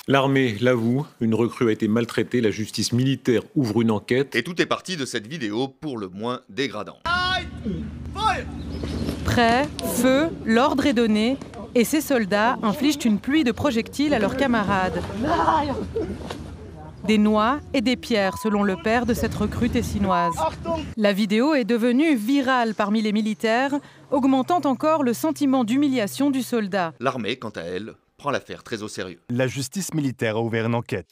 L'armée l'avoue, une recrue a été maltraitée, la justice militaire ouvre une enquête. Et tout est parti de cette vidéo pour le moins dégradant. Prêt, feu, l'ordre est donné et ces soldats infligent une pluie de projectiles à leurs camarades. Des noix et des pierres, selon le père de cette recrue tessinoise. La vidéo est devenue virale parmi les militaires, augmentant encore le sentiment d'humiliation du soldat. L'armée, quant à elle, prend l'affaire très au sérieux. La justice militaire a ouvert une enquête.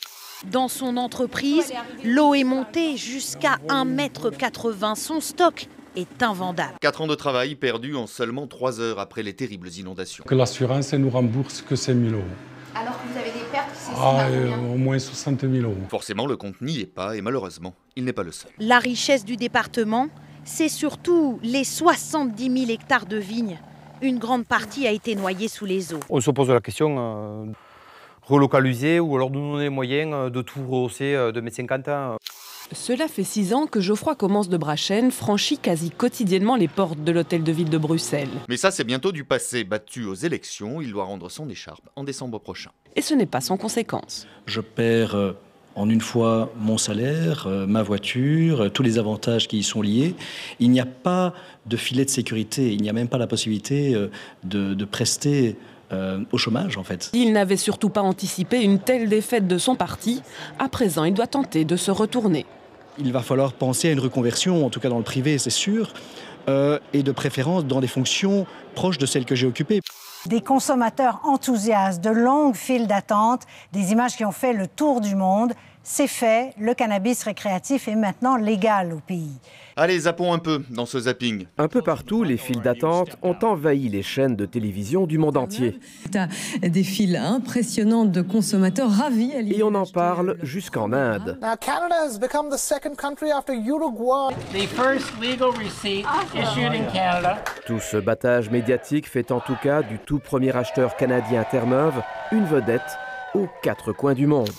Dans son entreprise, l'eau est montée jusqu'à 1,80 m. Son stock est invendable. 4 ans de travail perdus en seulement 3 heures après les terribles inondations. Que l'assurance ne nous rembourse que 5 000 €. Alors que vous avez des pertes, c'est Au moins 60 000 €. Forcément, le compte n'y est pas et malheureusement, il n'est pas le seul. La richesse du département, c'est surtout les 70 000 hectares de vignes. Une grande partie a été noyée sous les eaux. On se pose la question, relocaliser ou alors nous donner les moyens de tout rehausser de mes 50 ans. Cela fait 6 ans que Geoffroy Commence de Brachen franchit quasi quotidiennement les portes de l'hôtel de ville de Bruxelles. Mais ça, c'est bientôt du passé. Battu aux élections, il doit rendre son écharpe en décembre prochain. Et ce n'est pas sans conséquence. Je perds en une fois mon salaire, ma voiture, tous les avantages qui y sont liés. Il n'y a pas de filet de sécurité, il n'y a même pas la possibilité de prester au chômage en fait. Il n'avait surtout pas anticipé une telle défaite de son parti. À présent, il doit tenter de se retourner. Il va falloir penser à une reconversion, en tout cas dans le privé, c'est sûr, et de préférence dans des fonctions proches de celles que j'ai occupées. Des consommateurs enthousiastes, de longues files d'attente, des images qui ont fait le tour du monde. C'est fait, le cannabis récréatif est maintenant légal au pays. Allez, zappons un peu dans ce zapping. Un peu partout, les files d'attente ont envahi les chaînes de télévision du monde entier. T'as des files impressionnantes de consommateurs ravis à l'idée. Et on en parle jusqu'en Inde. Now Canada has become the second country after Uruguay. The first legal receipt issued in Canada. Tout ce battage médiatique fait en tout cas du tout premier acheteur canadien Terre-Neuve une vedette aux 4 coins du monde.